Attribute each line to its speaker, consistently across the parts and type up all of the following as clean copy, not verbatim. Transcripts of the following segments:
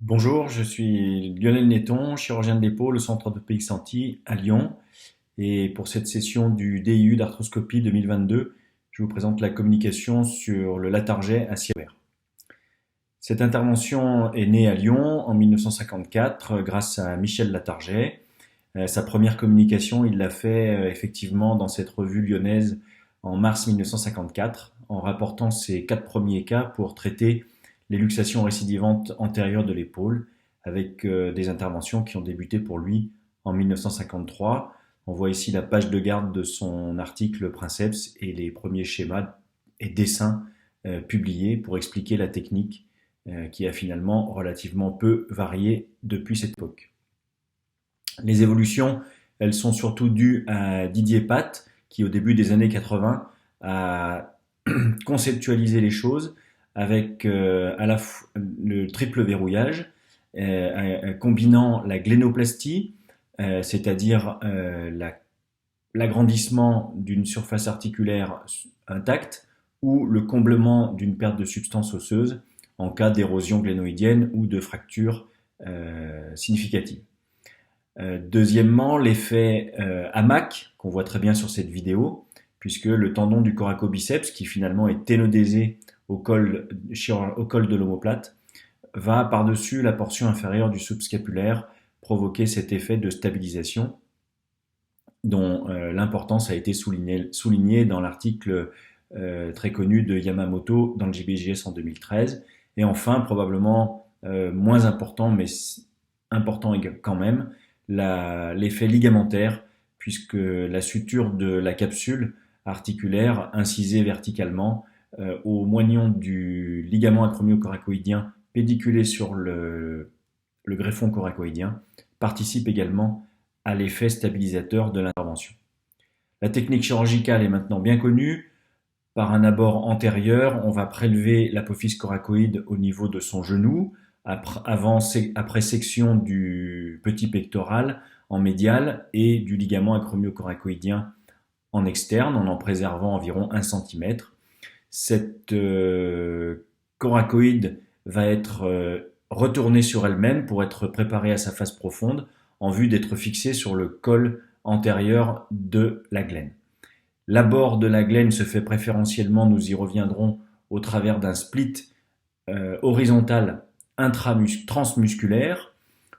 Speaker 1: Bonjour, je suis Lionel Netton, chirurgien de l'épaule au centre orthopédique Santi à Lyon. Et pour cette session du DIU d'arthroscopie 2022, je vous présente la communication sur le Latarjet à ciel ouvert. Cette intervention est née à Lyon en 1954 grâce à Michel Latarjet. Sa première communication, il l'a fait effectivement dans cette revue lyonnaise en mars 1954 en rapportant ses 4 premiers cas pour traiter les luxations récidivantes antérieures de l'épaule avec des interventions qui ont débuté pour lui en 1953. On voit ici la page de garde de son article Princeps et les premiers schémas et dessins publiés pour expliquer la technique qui a finalement relativement peu varié depuis cette époque. Les évolutions, elles sont surtout dues à Didier Path, qui au début des années 80 a conceptualisé les choses avec le triple verrouillage, combinant la glénoplastie, c'est-à-dire l'agrandissement d'une surface articulaire intacte, ou le comblement d'une perte de substance osseuse en cas d'érosion glénoïdienne ou de fracture significative. Deuxièmement, l'effet hamac, qu'on voit très bien sur cette vidéo, puisque le tendon du coracobiceps, qui finalement est ténodésé au col de l'omoplate, va par-dessus la portion inférieure du subscapulaire provoquer cet effet de stabilisation dont l'importance a été soulignée dans l'article très connu de Yamamoto dans le JBJS en 2013. Et enfin, probablement moins important, mais important quand même, l'effet ligamentaire, puisque la suture de la capsule articulaire incisée verticalement au moignon du ligament acromio-coracoïdien pédiculé sur le greffon coracoïdien participe également à l'effet stabilisateur de l'intervention. La technique chirurgicale est maintenant bien connue. Par un abord antérieur, on va prélever l'apophyse coracoïde au niveau de son genou, après section du petit pectoral en médial et du ligament acromio-coracoïdien en externe, en préservant environ 1 cm. Cette coracoïde va être retournée sur elle-même pour être préparée à sa phase profonde en vue d'être fixée sur le col antérieur de la glène. L'abord de la glène se fait préférentiellement, nous y reviendrons, au travers d'un split horizontal transmusculaire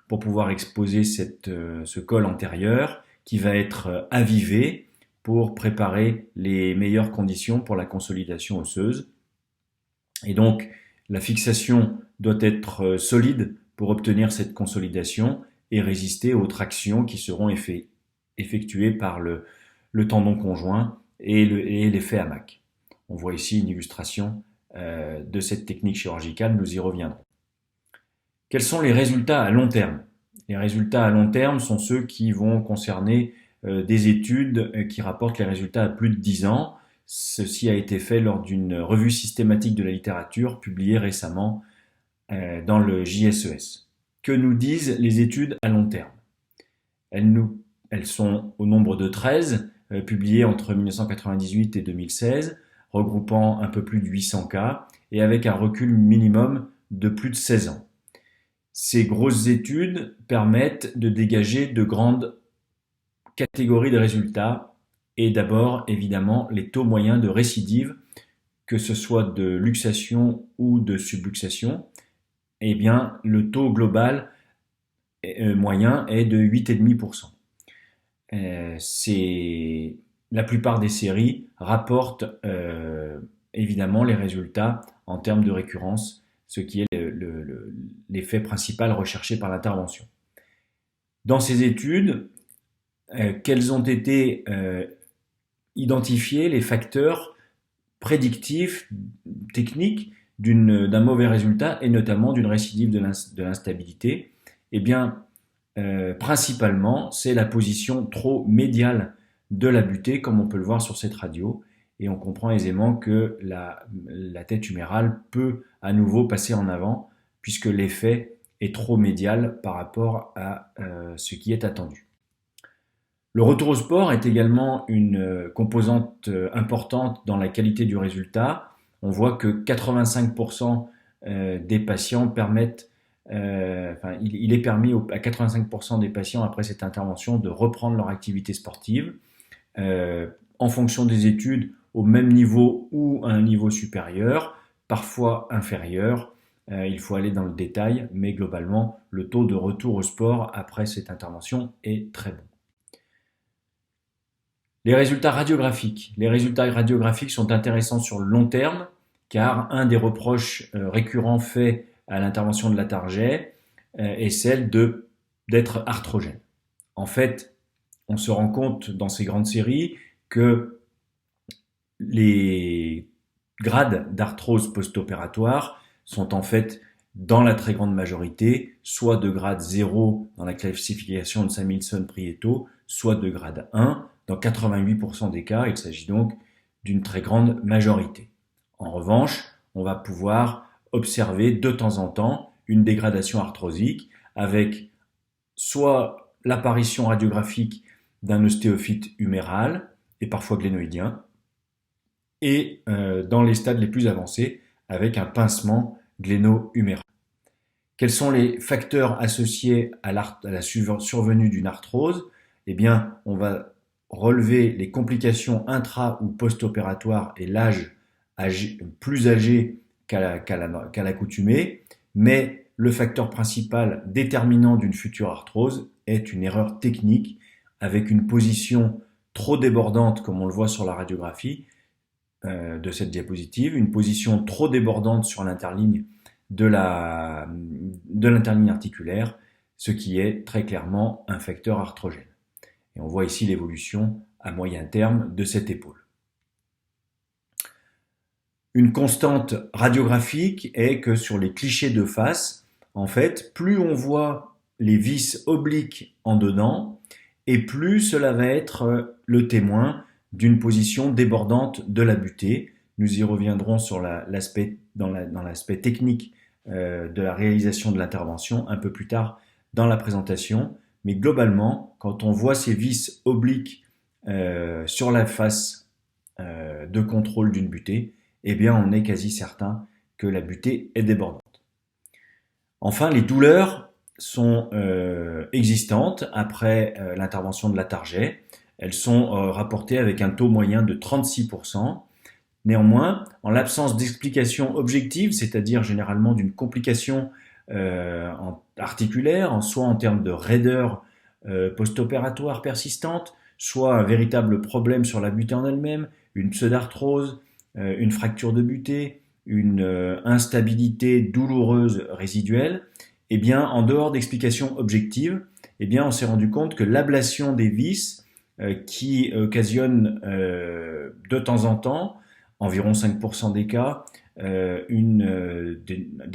Speaker 1: pour pouvoir exposer ce col antérieur qui va être avivé pour préparer les meilleures conditions pour la consolidation osseuse. Et donc, la fixation doit être solide pour obtenir cette consolidation et résister aux tractions qui seront effectuées par le tendon conjoint et l'effet hamac. On voit ici une illustration de cette technique chirurgicale, nous y reviendrons. Quels sont les résultats à long terme? Les résultats à long terme sont ceux qui vont concerner des études qui rapportent les résultats à plus de 10 ans. Ceci a été fait lors d'une revue systématique de la littérature publiée récemment dans le JSES. Que nous disent les études à long terme? Elles sont au nombre de 13, publiées entre 1998 et 2016, regroupant un peu plus de 800 cas et avec un recul minimum de plus de 16 ans. Ces grosses études permettent de dégager de grandes catégories de résultats et d'abord évidemment les taux moyens de récidive, que ce soit de luxation ou de subluxation. Eh bien, le taux global moyen est de 8,5%. La plupart des séries rapportent évidemment les résultats en termes de récurrence, ce qui est l'effet principal recherché par l'intervention. Dans ces études, quels ont été identifiés les facteurs prédictifs techniques d'un mauvais résultat et notamment d'une récidive de l'instabilité? Eh bien, principalement, c'est la position trop médiale de la butée, comme on peut le voir sur cette radio, et on comprend aisément que la tête humérale peut à nouveau passer en avant, puisque l'effet est trop médial par rapport à ce qui est attendu. Le retour au sport est également une composante importante dans la qualité du résultat. On voit que 85% des patients permettent il est permis à 85% des patients après cette intervention de reprendre leur activité sportive en fonction des études au même niveau ou à un niveau supérieur, parfois inférieur. Il faut aller dans le détail, mais globalement, le taux de retour au sport après cette intervention est très bon. Les résultats radiographiques. Les résultats radiographiques sont intéressants sur le long terme, car un des reproches récurrents faits à l'intervention de la Target est celle d'être arthrogène. En fait, on se rend compte dans ces grandes séries que les grades d'arthrose post-opératoire sont en fait, dans la très grande majorité, soit de grade 0 dans la classification de Samuelson-Prieto, soit de grade 1. Dans 88% des cas, il s'agit donc d'une très grande majorité. En revanche, on va pouvoir observer de temps en temps une dégradation arthrosique avec soit l'apparition radiographique d'un ostéophyte huméral et parfois glénoïdien, et dans les stades les plus avancés avec un pincement gléno-huméral. Quels sont les facteurs associés à la survenue d'une arthrose? Eh bien, on va relever les complications intra- ou post-opératoires et l'âge plus âgé qu'à l'accoutumée, mais le facteur principal déterminant d'une future arthrose est une erreur technique avec une position trop débordante, comme on le voit sur la radiographie de cette diapositive, une position trop débordante sur l'interligne de l'interligne articulaire, ce qui est très clairement un facteur arthrogène. Et on voit ici l'évolution à moyen terme de cette épaule. Une constante radiographique est que sur les clichés de face, en fait, plus on voit les vis obliques en dedans, et plus cela va être le témoin d'une position débordante de la butée. Nous y reviendrons sur dans l'aspect technique de la réalisation de l'intervention un peu plus tard dans la présentation. Mais globalement, quand on voit ces vis obliques sur la face de contrôle d'une butée, eh bien on est quasi certain que la butée est débordante. Enfin, les douleurs sont existantes après l'intervention de la Target. Elles sont rapportées avec un taux moyen de 36%. Néanmoins, en l'absence d'explication objective, c'est-à-dire généralement d'une complication articulaire, soit en termes de raideur post-opératoire persistante, soit un véritable problème sur la butée en elle-même, une pseudarthrose, une fracture de butée, une instabilité douloureuse résiduelle, eh bien, en dehors d'explications objectives, eh bien, on s'est rendu compte que l'ablation des vis qui occasionne de temps en temps, environ 5% des cas, des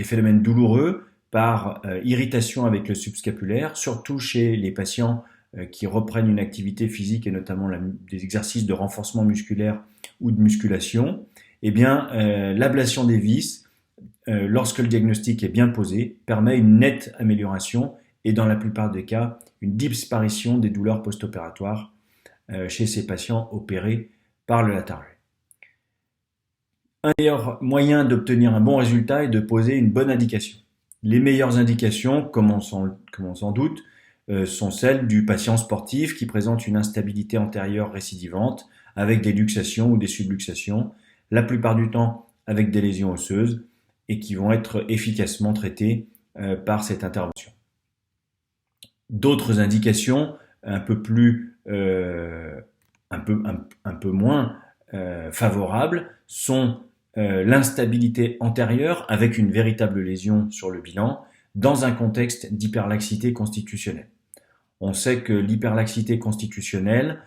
Speaker 1: phénomènes douloureux par irritation avec le subscapulaire, surtout chez les patients qui reprennent une activité physique et notamment des exercices de renforcement musculaire ou de musculation. Eh bien, l'ablation des vis, lorsque le diagnostic est bien posé, permet une nette amélioration et dans la plupart des cas, une disparition des douleurs post-opératoires chez ces patients opérés par le Target. Un meilleur moyen d'obtenir un bon résultat est de poser une bonne indication. Les meilleures indications, comme on s'en doute, sont celles du patient sportif qui présente une instabilité antérieure récidivante avec des luxations ou des subluxations, la plupart du temps avec des lésions osseuses et qui vont être efficacement traitées par cette intervention. D'autres indications un peu moins favorables sont l'instabilité antérieure avec une véritable lésion sur le bilan dans un contexte d'hyperlaxité constitutionnelle. On sait que l'hyperlaxité constitutionnelle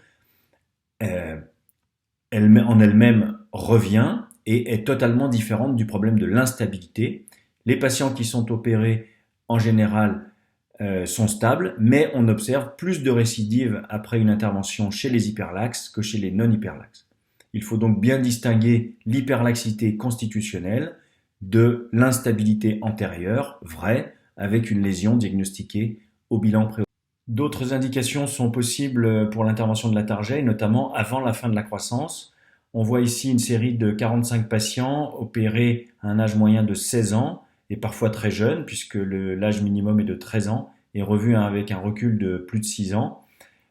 Speaker 1: en elle-même revient et est totalement différente du problème de l'instabilité. Les patients qui sont opérés en général sont stables, mais on observe plus de récidives après une intervention chez les hyperlaxes que chez les non-hyperlaxes. Il faut donc bien distinguer l'hyperlaxité constitutionnelle de l'instabilité antérieure, vraie, avec une lésion diagnostiquée au bilan préopératoire. D'autres indications sont possibles pour l'intervention de la Target, notamment avant la fin de la croissance. On voit ici une série de 45 patients opérés à un âge moyen de 16 ans et parfois très jeunes, puisque l'âge minimum est de 13 ans, et revu avec un recul de plus de 6 ans.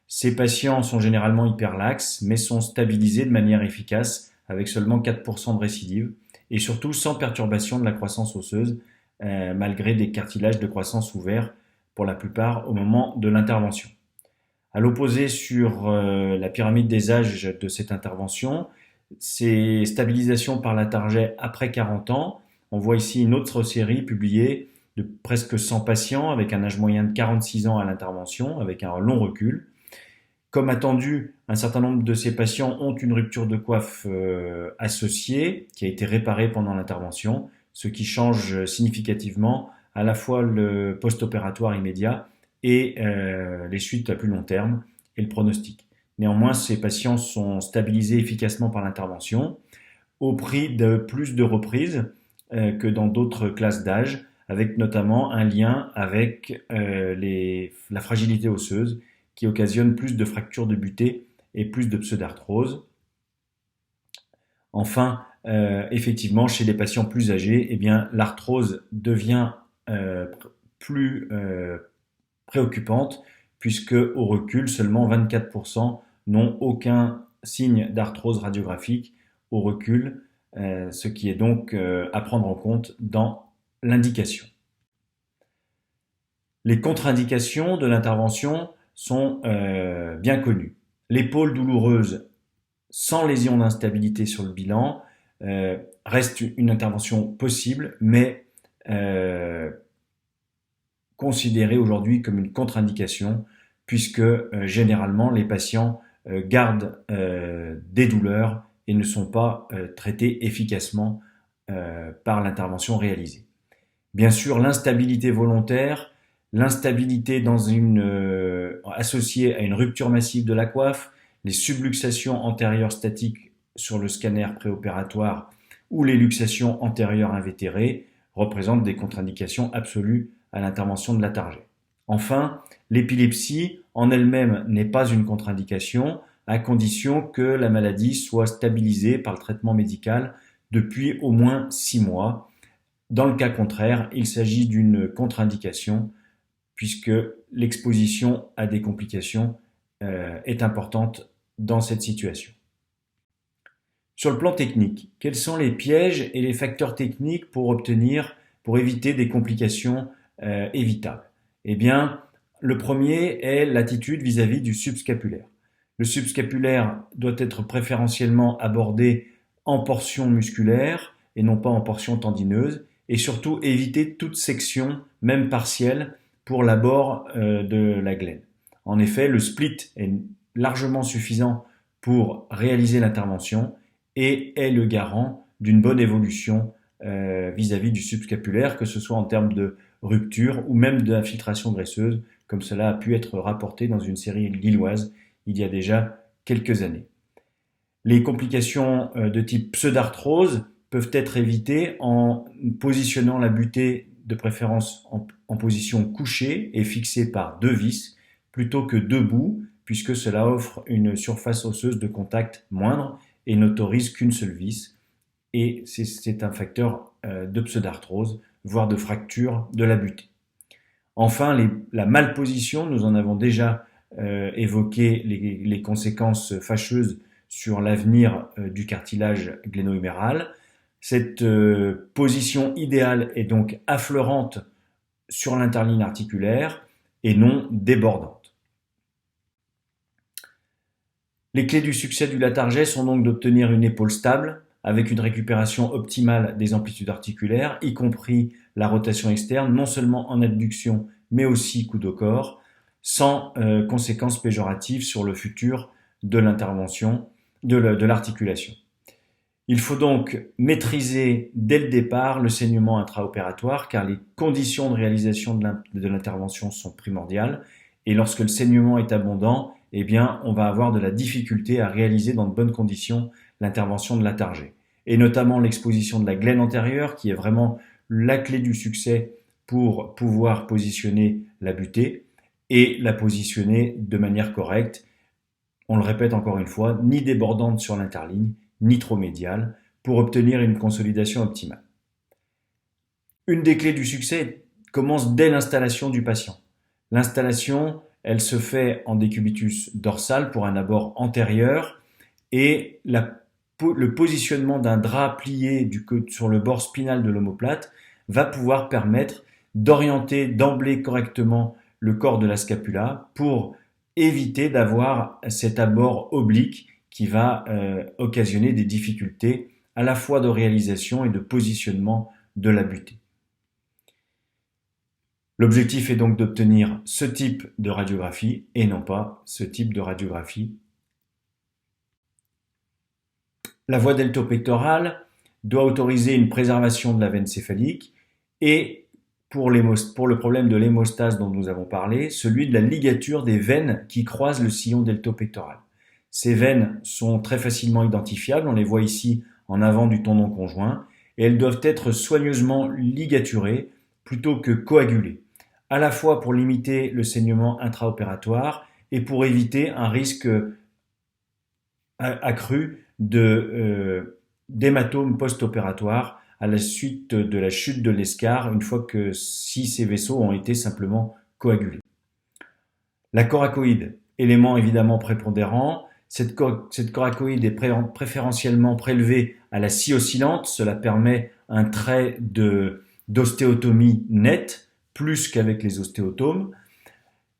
Speaker 1: Ces patients sont généralement hyperlaxes, mais sont stabilisés de manière efficace, avec seulement 4% de récidive, et surtout sans perturbation de la croissance osseuse, malgré des cartilages de croissance ouverts pour la plupart au moment de l'intervention. À l'opposé, sur la pyramide des âges de cette intervention, c'est stabilisation par la target après 40 ans. On voit ici une autre série publiée de presque 100 patients avec un âge moyen de 46 ans à l'intervention, avec un long recul. Comme attendu, un certain nombre de ces patients ont une rupture de coiffe associée qui a été réparée pendant l'intervention, ce qui change significativement à la fois le post-opératoire immédiat et les suites à plus long terme et le pronostic. Néanmoins, ces patients sont stabilisés efficacement par l'intervention au prix de plus de reprises que dans d'autres classes d'âge, avec notamment un lien avec la fragilité osseuse qui occasionne plus de fractures de butée et plus de pseudarthrose. Enfin, effectivement, chez les patients plus âgés, eh bien, l'arthrose devient plus préoccupante, puisque au recul, seulement 24% n'ont aucun signe d'arthrose radiographique au recul, ce qui est donc à prendre en compte dans l'indication. Les contre-indications de l'intervention sont bien connues. L'épaule douloureuse sans lésion d'instabilité sur le bilan reste une intervention possible, mais considérée aujourd'hui comme une contre-indication, puisque généralement les patients gardent des douleurs et ne sont pas traités efficacement par l'intervention réalisée. Bien sûr, l'instabilité volontaire, l'instabilité associée à une rupture massive de la coiffe, les subluxations antérieures statiques sur le scanner préopératoire ou les luxations antérieures invétérées représentent des contre-indications absolues à l'intervention de la target. Enfin, l'épilepsie en elle-même n'est pas une contre-indication à condition que la maladie soit stabilisée par le traitement médical depuis au moins 6 mois. Dans le cas contraire, il s'agit d'une contre-indication puisque l'exposition à des complications est importante dans cette situation. Sur le plan technique, quels sont les pièges et les facteurs techniques pour éviter des complications évitables? Eh bien, le premier est l'attitude vis-à-vis du subscapulaire. Le subscapulaire doit être préférentiellement abordé en portion musculaire et non pas en portion tendineuse, et surtout éviter toute section, même partielle, pour l'abord de la glaine. En effet, le split est largement suffisant pour réaliser l'intervention et est le garant d'une bonne évolution vis-à-vis du subscapulaire, que ce soit en termes de rupture ou même d'infiltration graisseuse, comme cela a pu être rapporté dans une série lilloise il y a déjà quelques années. Les complications de type pseudarthrose peuvent être évitées en positionnant la butée de préférence en position couchée et fixée par 2 vis plutôt que debout, puisque cela offre une surface osseuse de contact moindre et n'autorise qu'une seule vis. Et c'est un facteur de pseudarthrose, voire de fracture de la butée. Enfin, la malposition, nous en avons déjà évoqué les conséquences fâcheuses sur l'avenir du cartilage gléno-huméral. Cette position idéale est donc affleurante sur l'interligne articulaire et non débordante. Les clés du succès du Latarjet sont donc d'obtenir une épaule stable avec une récupération optimale des amplitudes articulaires, y compris la rotation externe, non seulement en abduction mais aussi coude au corps, sans conséquences péjoratives sur le futur de l'intervention de l'articulation. Il faut donc maîtriser dès le départ le saignement intraopératoire car les conditions de réalisation de l'intervention sont primordiales et lorsque le saignement est abondant, eh bien, on va avoir de la difficulté à réaliser dans de bonnes conditions l'intervention de la target. Et notamment l'exposition de la glaine antérieure qui est vraiment la clé du succès pour pouvoir positionner la butée et la positionner de manière correcte. On le répète encore une fois, ni débordante sur l'interligne, ni trop médiale, pour obtenir une consolidation optimale. Une des clés du succès commence dès l'installation du patient. L'installation, elle se fait en décubitus dorsal pour un abord antérieur et le positionnement d'un drap plié sur le bord spinal de l'omoplate va pouvoir permettre d'orienter d'emblée correctement le corps de la scapula pour éviter d'avoir cet abord oblique qui va occasionner des difficultés à la fois de réalisation et de positionnement de la butée. L'objectif est donc d'obtenir ce type de radiographie et non pas ce type de radiographie. La voie deltopectorale doit autoriser une préservation de la veine céphalique et pour le problème de l'hémostase dont nous avons parlé, celui de la ligature des veines qui croisent le sillon deltopectoral. Ces veines sont très facilement identifiables, on les voit ici en avant du tendon conjoint, et elles doivent être soigneusement ligaturées plutôt que coagulées, à la fois pour limiter le saignement intraopératoire et pour éviter un risque accru d'hématome post-opératoire à la suite de la chute de l'escar, une fois que si ces vaisseaux ont été simplement coagulés. La coracoïde, élément évidemment prépondérant, cette coracoïde est préférentiellement prélevée à la scie oscillante, cela permet un trait d'ostéotomie nette, plus qu'avec les ostéotomes.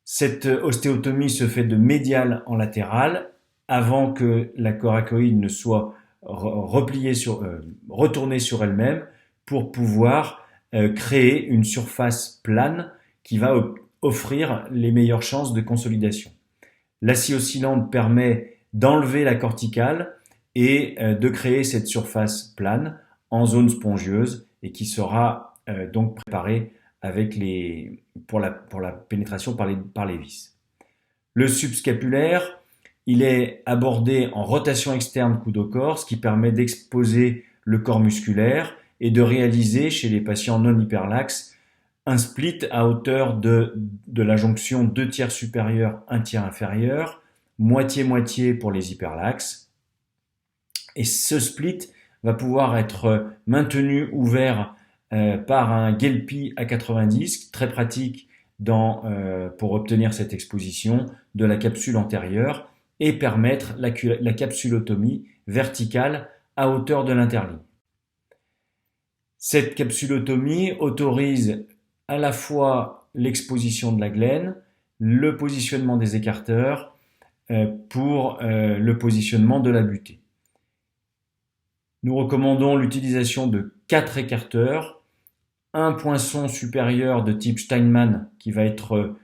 Speaker 1: Cette ostéotomie se fait de médial en latéral, avant que la coracoïde ne soit retournée sur elle-même pour pouvoir créer une surface plane qui va offrir les meilleures chances de consolidation. La scie oscillante permet d'enlever la corticale et de créer cette surface plane en zone spongieuse et qui sera donc préparée pour la pénétration par les vis. Le subscapulaire, il est abordé en rotation externe coude au corps, ce qui permet d'exposer le corps musculaire et de réaliser chez les patients non hyperlaxes un split à hauteur de la jonction 2 tiers supérieur, 1 tiers inférieur, moitié-moitié pour les hyperlaxes. Et ce split va pouvoir être maintenu ouvert par un Gelpi à 90, très pratique pour obtenir cette exposition de la capsule antérieure et permettre la capsulotomie verticale à hauteur de l'interligne. Cette capsulotomie autorise à la fois l'exposition de la glène, le positionnement des écarteurs pour le positionnement de la butée. Nous recommandons l'utilisation de 4 écarteurs, un poinçon supérieur de type Steinmann qui va être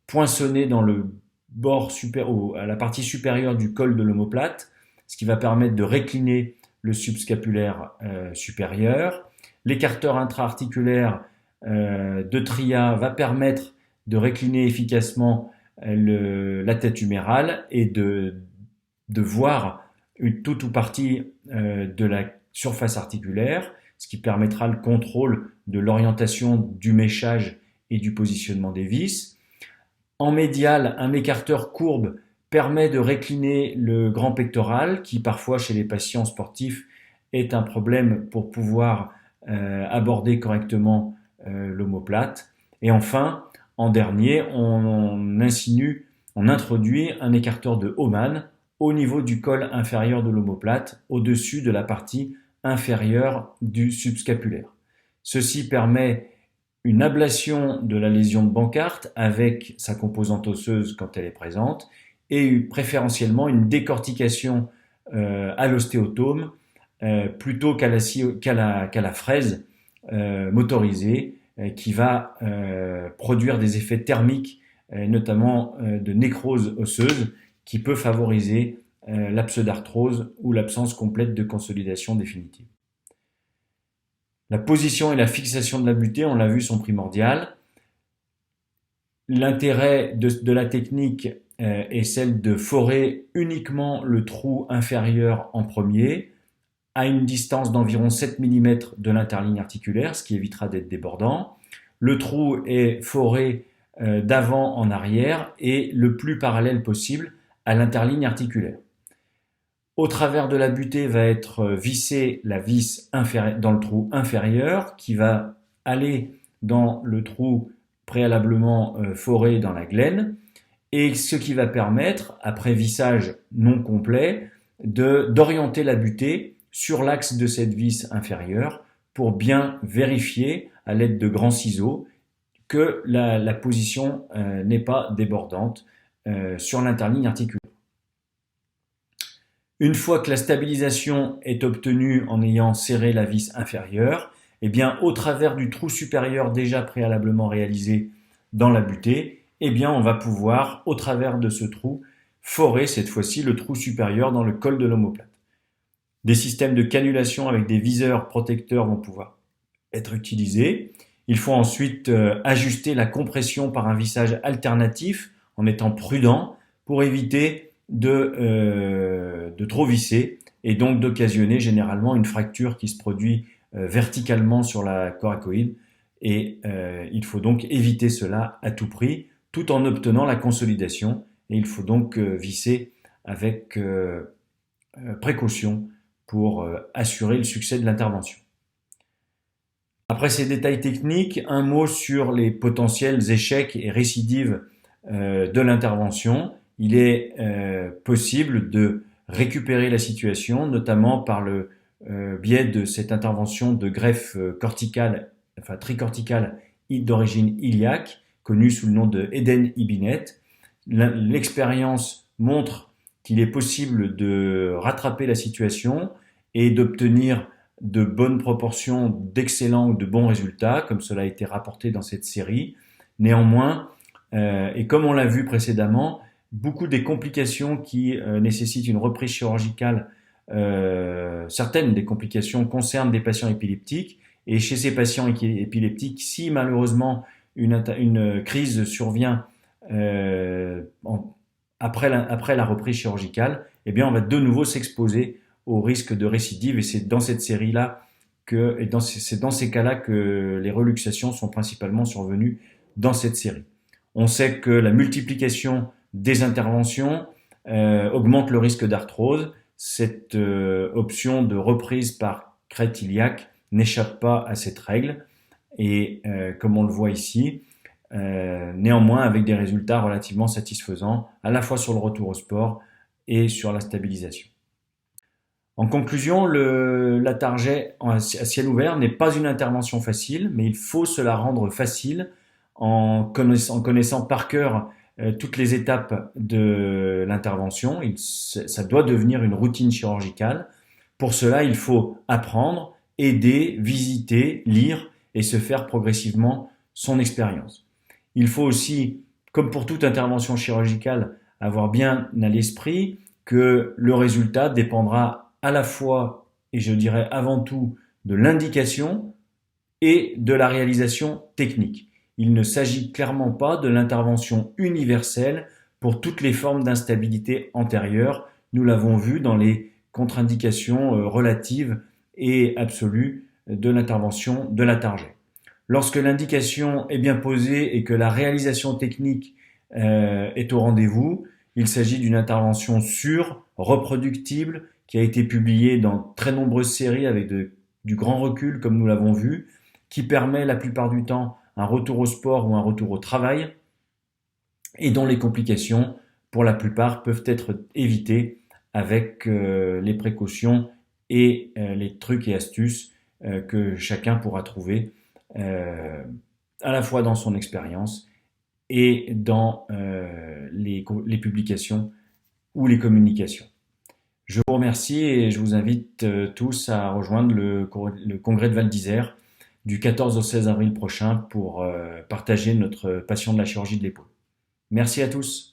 Speaker 1: poinçonné dans le bord à la partie supérieure du col de l'omoplate, ce qui va permettre de récliner le subscapulaire supérieur. L'écarteur intra-articulaire de Tria va permettre de récliner efficacement la tête humérale et de voir une toute ou partie de la surface articulaire, ce qui permettra le contrôle de l'orientation du méchage et du positionnement des vis. En médial, un écarteur courbe permet de récliner le grand pectoral, qui parfois chez les patients sportifs est un problème pour pouvoir aborder correctement l'omoplate. Et enfin, en dernier, on introduit un écarteur de Hohmann au niveau du col inférieur de l'omoplate, au-dessus de la partie inférieure du subscapulaire. Ceci permet une ablation de la lésion de Bankart avec sa composante osseuse quand elle est présente et préférentiellement une décortication à l'ostéotome plutôt qu'à la fraise motorisée qui va produire des effets thermiques, notamment de nécrose osseuse, qui peut favoriser la pseudarthrose ou l'absence complète de consolidation définitive. La position et la fixation de la butée, on l'a vu, sont primordiales. L'intérêt de la technique est celle de forer uniquement le trou inférieur en premier, à une distance d'environ 7 mm de l'interligne articulaire, ce qui évitera d'être débordant. Le trou est foré d'avant en arrière et le plus parallèle possible à l'interligne articulaire. Au travers de la butée va être vissée la vis dans le trou inférieur qui va aller dans le trou préalablement foré dans la glène, et ce qui va permettre, après vissage non complet, d'orienter la butée sur l'axe de cette vis inférieure pour bien vérifier à l'aide de grands ciseaux que la position n'est pas débordante sur l'interligne articulaire. Une fois que la stabilisation est obtenue en ayant serré la vis inférieure, eh bien, au travers du trou supérieur déjà préalablement réalisé dans la butée, eh bien, on va pouvoir, au travers de ce trou, forer cette fois-ci le trou supérieur dans le col de l'omoplate. Des systèmes de cannulation avec des viseurs protecteurs vont pouvoir être utilisés. Il faut ensuite ajuster la compression par un vissage alternatif en étant prudent pour éviter de trop visser et donc d'occasionner généralement une fracture qui se produit verticalement sur la coracoïde, et il faut donc éviter cela à tout prix tout en obtenant la consolidation, et il faut donc visser avec précaution pour assurer le succès de l'intervention. Après ces détails techniques, un mot sur les potentiels échecs et récidives de l'intervention. Il est possible de récupérer la situation, notamment par le biais de cette intervention de greffe corticale, enfin tricorticale d'origine iliaque, connue sous le nom de Eden-Ibinet. L'expérience montre qu'il est possible de rattraper la situation et d'obtenir de bonnes proportions d'excellents ou de bons résultats, comme cela a été rapporté dans cette série. Néanmoins, et comme on l'a vu précédemment, beaucoup des complications qui nécessitent une reprise chirurgicale, certaines des complications concernent des patients épileptiques, et chez ces patients épileptiques, si malheureusement une crise survient après la reprise chirurgicale, eh bien on va de nouveau s'exposer au risque de récidive, et c'est dans cette série-là c'est dans ces cas-là que les reluxations sont principalement survenues dans cette série. On sait que la multiplication des interventions augmente le risque d'arthrose. Cette option de reprise par crête iliaque n'échappe pas à cette règle, et comme on le voit ici, néanmoins avec des résultats relativement satisfaisants à la fois sur le retour au sport et sur la stabilisation. En conclusion, la target à ciel ouvert n'est pas une intervention facile, mais il faut se la rendre facile en connaissant par cœur toutes les étapes de l'intervention. Ça doit devenir une routine chirurgicale. Pour cela, il faut apprendre, aider, visiter, lire et se faire progressivement son expérience. Il faut aussi, comme pour toute intervention chirurgicale, avoir bien à l'esprit que le résultat dépendra à la fois, et je dirais avant tout, de l'indication et de la réalisation technique. Il ne s'agit clairement pas de l'intervention universelle pour toutes les formes d'instabilité antérieure. Nous l'avons vu dans les contre-indications relatives et absolues de l'intervention de la target. Lorsque l'indication est bien posée et que la réalisation technique est au rendez-vous, il s'agit d'une intervention sûre, reproductible, qui a été publiée dans très nombreuses séries avec du grand recul, comme nous l'avons vu, qui permet la plupart du temps un retour au sport ou un retour au travail, et dont les complications, pour la plupart, peuvent être évitées avec les précautions et les trucs et astuces que chacun pourra trouver à la fois dans son expérience et dans les publications ou les communications. Je vous remercie et je vous invite tous à rejoindre le congrès de Val d'Isère du 14 au 16 avril prochain pour partager notre passion de la chirurgie de l'épaule. Merci à tous.